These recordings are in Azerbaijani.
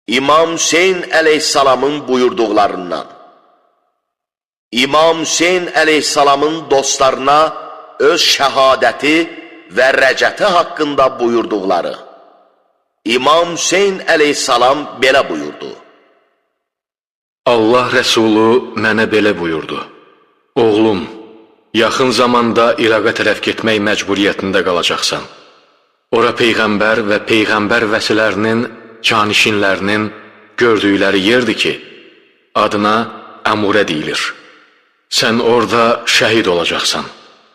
İmam Hüseyin əleyhissalamın buyurduqlarından. İmam Hüseyin əleyhissalamın dostlarına öz şəhadəti və rəcəti haqqında buyurduqları. İmam Hüseyin əleyhissalam belə buyurdu. Allah Rəsulu mənə belə buyurdu. Oğlum, yaxın zamanda İraqa tərəf getmək məcburiyyətində qalacaqsan. Ora Peyğəmbər və Peyğəmbər vəsilərinin, canişinlərinin gördükləri yerdir ki, adına Əmurə deyilir. Sən orada şəhid olacaqsan.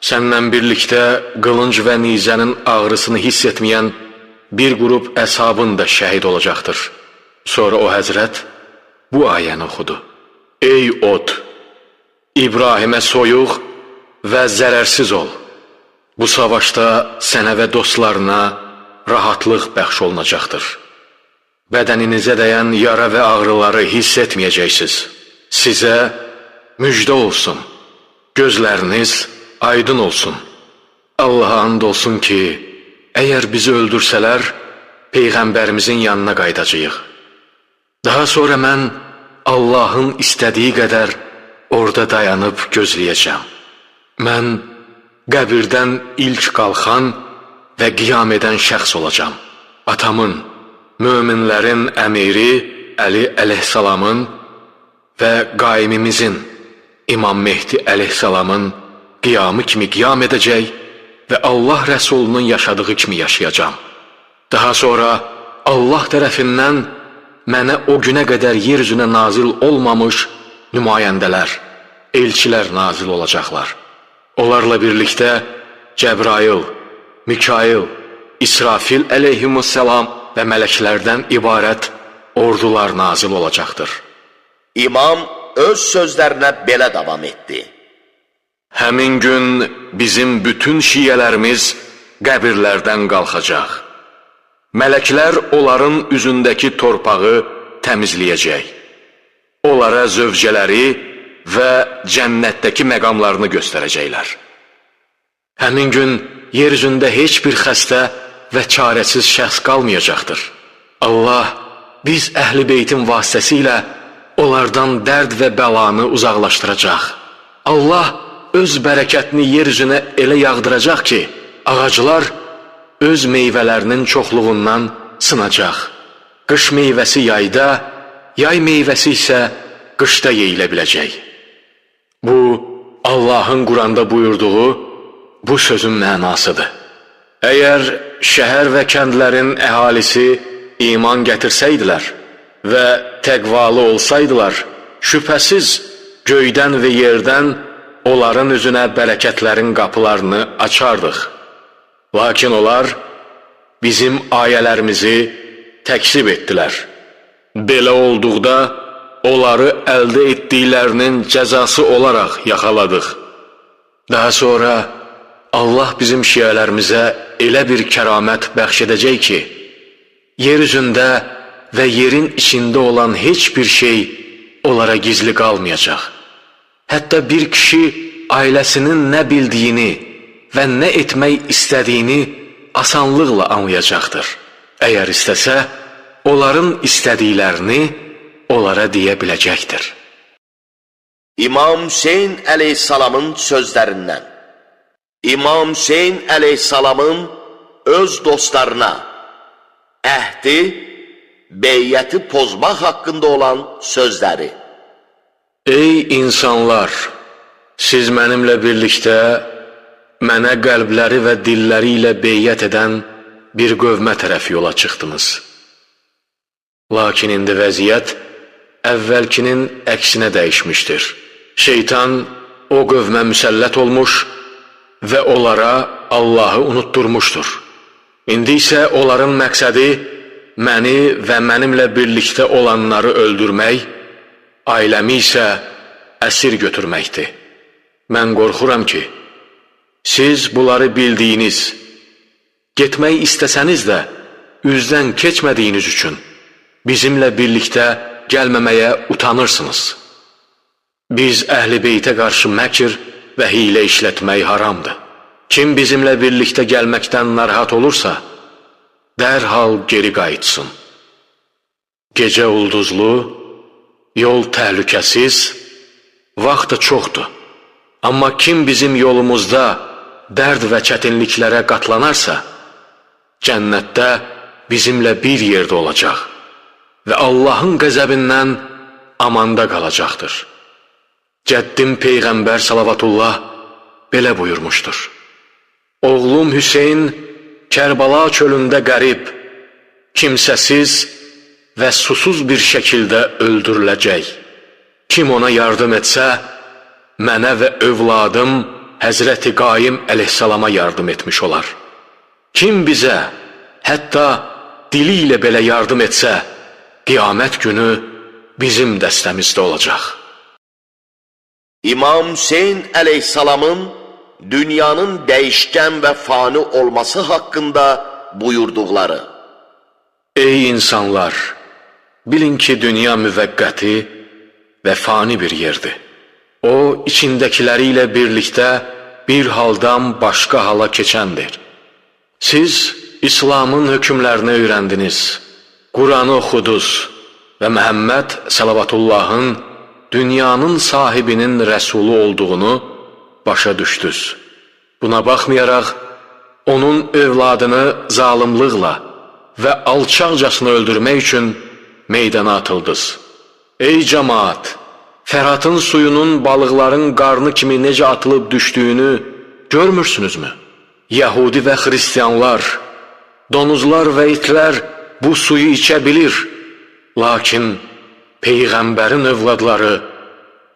Səninlə birlikdə qılınc və nizənin ağrısını hiss etməyən bir qrup əshabın da şəhid olacaqdır. Sonra o həzrət bu ayəni oxudu. Ey od! İbrahimə soyuq və zərərsiz ol. Bu savaşda sənə və dostlarına rahatlıq bəxş olunacaqdır. Bədəninizə dəyən yara və ağrıları hiss etməyəcəksiniz. Sizə müjdə olsun. Gözləriniz aydın olsun. Allaha and olsun ki, əgər bizi öldürsələr, Peyğəmbərimizin yanına qayıdacağıq. Daha sonra mən Allahın istədiyi qədər orada dayanıb gözləyəcəm. Mən qəbirdən ilk qalxan və qiyam edən şəxs olacam. Atamın, möminlərin əmiri Əli əleyhissalamın və qaimimizin İmam Mehdi əleyhissalamın qiyamı kimi qiyam edəcək və Allah Rəsulunun yaşadığı kimi yaşayacam. Daha sonra Allah tərəfindən mənə o günə qədər yer üzünə nazil olmamış nümayəndələr, elçilər nazil olacaqlar. Onlarla birlikdə Cəbrail, Mikail, İsrafil əleyhimussalam və mələklərdən ibarət ordular nazil olacaqdır. İmam öz sözlərinə belə davam etdi. Həmin gün bizim bütün şiyələrimiz qəbirlərdən qalxacaq. Mələklər onların üzündəki torpağı təmizləyəcək. Onlara zövcələri və cənnətdəki məqamlarını göstərəcəklər. Həmin gün yer üzündə heç bir xəstə və çarəsiz şəxs qalmayacaqdır. Allah biz Əhl-i Beytin vasitəsilə onlardan dərd və bəlanı uzaqlaşdıracaq. Allah öz bərəkətini yer üzünə elə yağdıracaq ki, ağaclar öz meyvələrinin çoxluğundan sınacaq. Qış meyvəsi yayda, yay meyvəsi isə qışda yeyilə biləcək. Bu, Allahın Quranda buyurduğu bu sözün mənasıdır. Əgər şəhər və kəndlərin əhalisi iman gətirsəydilər və təqvalı olsaydılar, şübhəsiz göydən və yerdən onların üzünə bərəkətlərin qapılarını açardıq. Lakin onlar bizim ayələrimizi təkzib etdilər. Belə olduqda onları əldə etdiklərinin cəzası olaraq yaxaladıq. Daha sonra Allah bizim şiyələrimizə elə bir kəramət bəxş edəcək ki, yer üzündə və yerin içində olan heç bir şey onlara gizli qalmayacaq. Hətta bir kişi ailəsinin nə bildiyini və nə etmək istədiyini asanlıqla anlayacaqdır. Əgər istəsə, onların istədiklərini onlara deyə biləcəkdir. İmam Hüseyin əleyhissalamın sözlərindən. İmam Hüseyin əleyhissalamın öz dostlarına əhdi, beyyəti pozmaq haqqında olan sözləri. Ey insanlar! Siz mənimlə birlikdə mənə qəlbləri və dilləri ilə beyyət edən bir qövmə tərəf yola çıxdınız. Lakin indi vəziyyət əvvəlkinin əksinə dəyişmişdir. Şeytan o qövmə müsəllət olmuş və onlara Allahı unutturmuşdur. İndi isə onların məqsədi məni və mənimlə birlikdə olanları öldürmək, ailəmi isə əsir götürməkdir. Mən qorxuram ki, siz bunları bildiyiniz, getmək istəsəniz də üzdən keçmədiyiniz üçün bizimlə birlikdə gəlməməyə utanırsınız. Biz Əhl-i Beytə qarşı məkr və hiylə işlətmək haramdır. Kim bizimlə birlikdə gəlməkdən narahat olursa, dərhal geri qayıtsın. Gecə ulduzlu, yol təhlükəsiz, vaxt da çoxdur. Amma kim bizim yolumuzda dərd və çətinliklərə qatlanarsa, cənnətdə bizimlə bir yerdə olacaq və Allahın qəzəbindən amanda qalacaqdır. Cəddim Peyğəmbər salavatullah belə buyurmuşdur. Oğlum Hüseyn Kərbala çölündə qərib, kimsəsiz və susuz bir şəkildə öldürüləcək. Kim ona yardım etsə, mənə və övladım Həzrəti Qaim əleyhissalama yardım etmiş olar. Kim bizə, hətta dili ilə belə yardım etsə, qiyamət günü bizim dəstəmizdə olacaq. İmam Hüseyn əleyhissalamın dünyanın dəyişkən və fani olması haqqında buyurduqları. Ey insanlar! Bilin ki, dünya müvəqqəti və fani bir yerdir. O, içindəkiləri ilə birlikdə bir haldan başqa hala keçəndir. Siz İslamın hökmlərini öyrəndiniz, Quranı oxuduz və Məhəmməd Səlavatullahın dünyanın sahibinin rəsulu olduğunu başa düşdünüz. Buna baxmayaraq, onun övladını zalımlıqla və alçaqcasını öldürmək üçün meydana atıldınız. Ey cəmaat! Fəratın suyunun balıqların qarnı kimi necə atılıb düşdüyünü görmürsünüzmü? Yəhudi və xristianlar, donuzlar və itlər bu suyu içə bilir. Lakin Peyğəmbərin övladları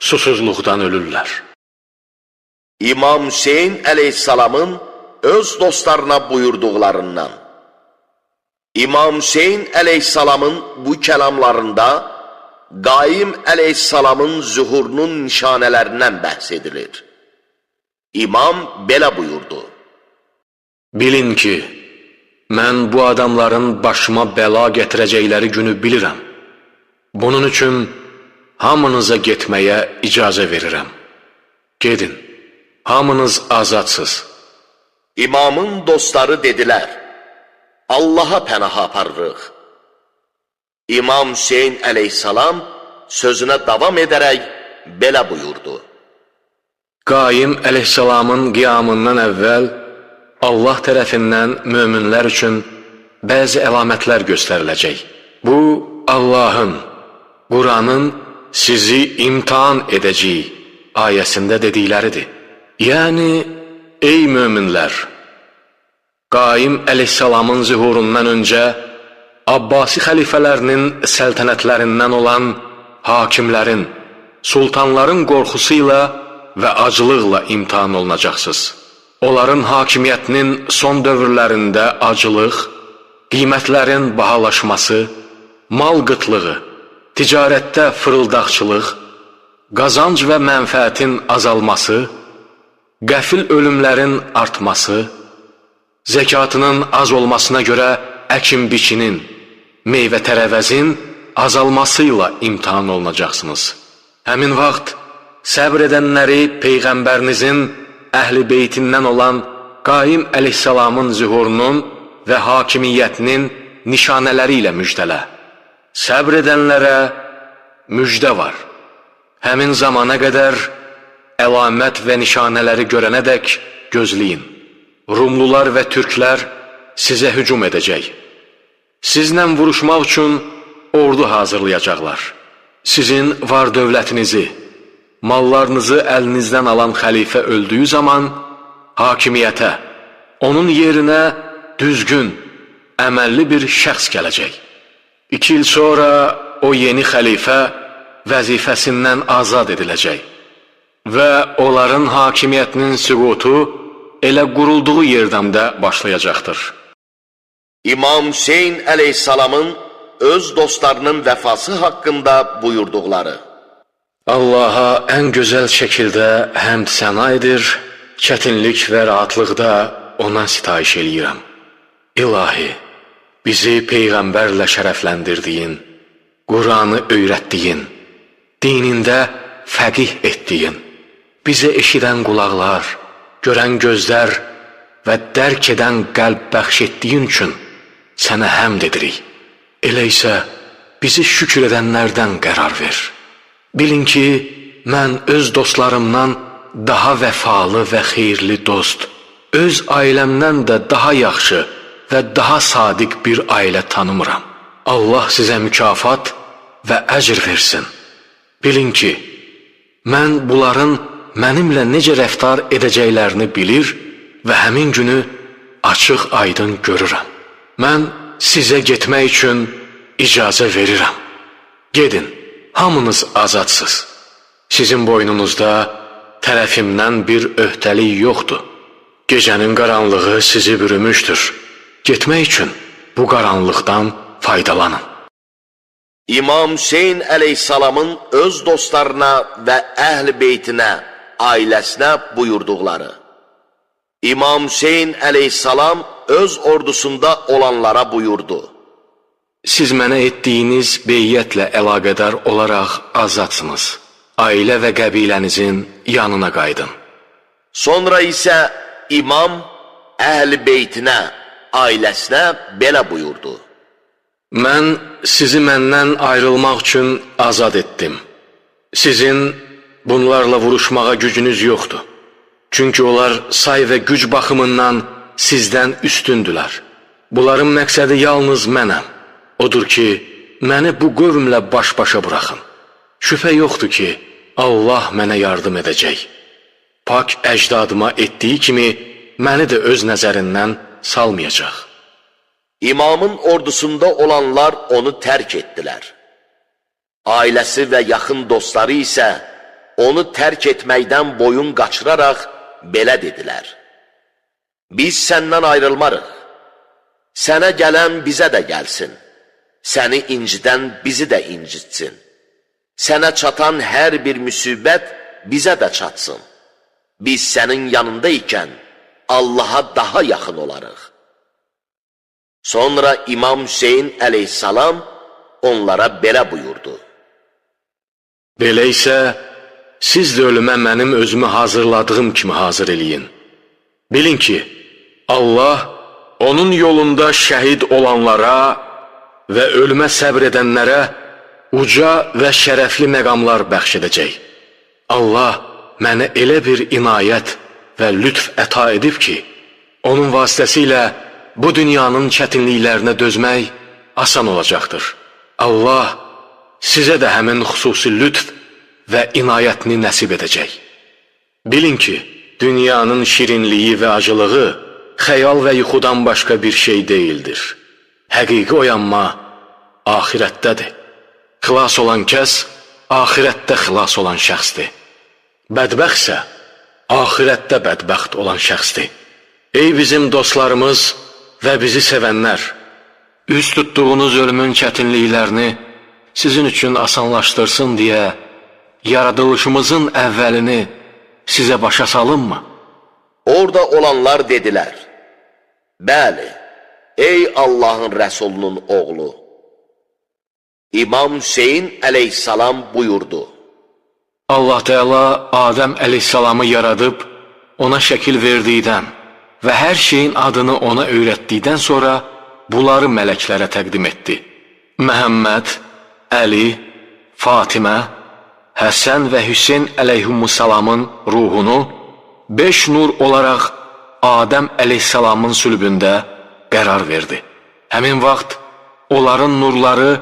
susuzluqdan ölürlər. İmam Hüseyn əleyhissalamın öz dostlarına buyurduqlarından. İmam Hüseyn əleyhissalamın bu kəlamlarında Qaim əleyhissalamın zühurunun nişanələrindən bəhs edilir. İmam belə buyurdu. Bilin ki, mən bu adamların başıma bəla gətirəcəkləri günü bilirəm. Bunun üçün hamınıza getməyə icazə verirəm. Gedin, hamınız azadsız. İmamın dostları dedilər, Allaha pənaha aparırıq. İmam Hüseyn əleyhissalam sözünə davam edərək belə buyurdu. Qaim əleyhissalamın qiyamından əvvəl Allah tərəfindən möminlər üçün bəzi əlamətlər göstəriləcək. Bu, Allahın, Quranın sizi imtihan edəcək ayəsində dedikləridir. Yəni, ey möminlər! Qaim əleyhissalamın zühurundan öncə Abbasi xəlifələrinin səltənətlərindən olan hakimlərin, sultanların qorxusuyla və acılıqla imtihan olunacaqsınız. Onların hakimiyyətinin son dövrlərində acılıq, qiymətlərin bahalaşması, mal qıtlığı, ticarətdə fırıldaqçılıq, qazanc və mənfəətin azalması, qəfil ölümlərin artması, zəkatının az olmasına görə əkin-biçinin, meyvə-tərəvəzin azalması ilə imtihan olunacaqsınız. Həmin vaxt səbr edənləri Peyğəmbərinizin əhl-i beytindən olan Qaim əleyhissalamın zühurunun və hakimiyyətinin nişanələri ilə müjdələ. Səbr edənlərə müjdə var. Həmin zamana qədər əlamət və nişanələri görənədək gözləyin. Rumlular və türklər sizə hücum edəcək. Sizlə vuruşmaq üçün ordu hazırlayacaqlar. Sizin var dövlətinizi, mallarınızı əlinizdən alan xəlifə öldüyü zaman hakimiyyətə, onun yerinə düzgün, əməlli bir şəxs gələcək. 2 il sonra o yeni xəlifə vəzifəsindən azad ediləcək və onların hakimiyyətinin süqutu elə qurulduğu yerdən də başlayacaqdır. İmam Hüseyn əleyhissalamın öz dostlarının vəfası haqqında buyurduqları. Allaha ən gözəl şəkildə həmd səna edir, çətinlik və rahatlıqda ona sitayiş eləyirəm. İlahi, bizi Peyğəmbərlə şərəfləndirdiyin, Quranı öyrətdiyin, dinində fəqih etdiyin, bizə eşidən qulaqlar, görən gözlər və dərk edən qəlb bəxş etdiyin üçün sənə həmd edirik. Elə isə bizi şükür edənlərdən qərar ver. Bilin ki, mən öz dostlarımdan daha vəfalı və xeyirli dost, öz ailəmdən də daha yaxşı və daha sadiq bir ailə tanımıram. Allah sizə mükafat və əcr versin. Bilin ki, mən bunların mənimlə necə rəftar edəcəklərini bilir və həmin günü açıq aydın görürəm. Mən sizə getmək üçün icazə verirəm. Gedin, hamınız azadsız. Sizin boynunuzda tərəfimdən bir öhdəlik yoxdur. Gecənin qaranlığı sizi bürümüşdür. Getmək üçün bu qaranlıqdan faydalanın. İmam Hüseyin əleyhissalamın öz dostlarına və əhl-i beytinə, ailəsinə buyurduqları. İmam Hüseyin əleyhissalam öz ordusunda olanlara buyurdu. Siz mənə etdiyiniz beyyətlə əlaqədar olaraq azadsınız. Ailə və qəbilənizin yanına qaydın. Sonra isə imam əhl-i beytinə, ailəsinə belə buyurdu. Mən sizi məndən ayrılmaq üçün azad etdim. Sizin bunlarla vuruşmağa gücünüz yoxdur. Çünki onlar say və güc baxımından sizdən üstündülər. Bunların məqsədi yalnız mənəm. Odur ki, məni bu qövmlə baş-başa buraxın. Şübhə yoxdur ki, Allah mənə yardım edəcək. Pak əcdadıma etdiyi kimi, məni də öz nəzərindən salmayacaq. İmamın ordusunda olanlar onu tərk etdilər. Ailəsi və yaxın dostları isə onu tərk etməkdən boyun qaçıraraq belə dedilər. Biz səndən ayrılmarıq. Sənə gələn bizə də gəlsin. Səni incidən bizi də incitsin. Sənə çatan hər bir müsibət bizə də çatsın. Biz sənin yanında ikən Allaha daha yaxın olarıq. Sonra İmam Hüseyin əleyhissalam onlara belə buyurdu. Belə isə, siz də ölümə mənim özümü hazırladığım kimi hazır eləyin. Bilin ki, Allah onun yolunda şəhid olanlara və ölümə səbr edənlərə uca və şərəfli məqamlar bəxş edəcək. Allah mənə elə bir inayət və lütf əta edib ki, onun vasitəsilə bu dünyanın çətinliklərinə dözmək asan olacaqdır. Allah sizə də həmin xüsusi lütf və inayətini nəsib edəcək. Bilin ki, dünyanın şirinliyi və acılığı xəyal və yuxudan başqa bir şey deyildir. Həqiqi oyanma axirətdədir. Xilas olan kəs, axirətdə xilas olan şəxsdir. Bədbəxtsə, axirətdə bədbəxt olan şəxsdir. Ey bizim dostlarımız və bizi sevənlər, üz tutduğunuz ölümün çətinliklərini sizin üçün asanlaşdırsın deyə yaradılışımızın əvvəlini sizə başa salınmı? Orada olanlar dedilər, bəli, ey Allahın Rəsulunun oğlu. İmam Hüseyin əleyhissalam buyurdu. Allah Teala Adəm əleyhissalamı yaradıb, ona şəkil verdikdən və hər şeyin adını ona öyrətdikdən sonra bunları mələklərə təqdim etdi. Məhəmməd, Əli, Fatimə, Həsən və Hüseyn əleyhissalamın ruhunu 5 nur olaraq Adəm əleyhissalamın sülbündə qərar verdi. Həmin vaxt onların nurları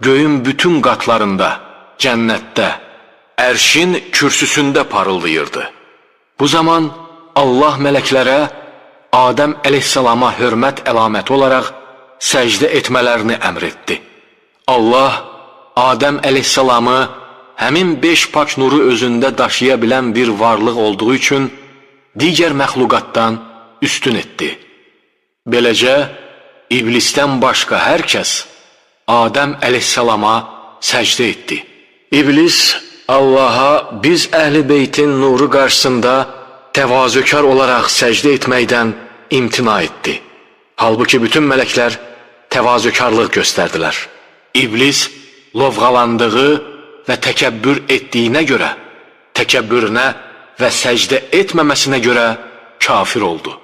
göyün bütün qatlarında, cənnətdə, ərşin kürsüsündə parıldayırdı. Bu zaman Allah mələklərə Adəm əleyhissalama hörmət əlaməti olaraq səcdə etmələrini əmr etdi. Allah Adəm əleyhissalamı həmin 5 pak nuru özündə daşıya bilən bir varlıq olduğu üçün digər məxluqatdan üstün etdi. Beləcə, iblisdən başqa hər kəs Adəm əleyhissalama səcdə etdi. İblis Allaha biz əhl-i beytin nuru qarşısında təvazökar olaraq səcdə etməkdən imtina etdi. Halbuki bütün mələklər təvazökarlıq göstərdilər. İblis lovğalandığı və təkəbbür etdiyinə görə, təkəbbürünə və səcdə etməməsinə görə kafir oldu.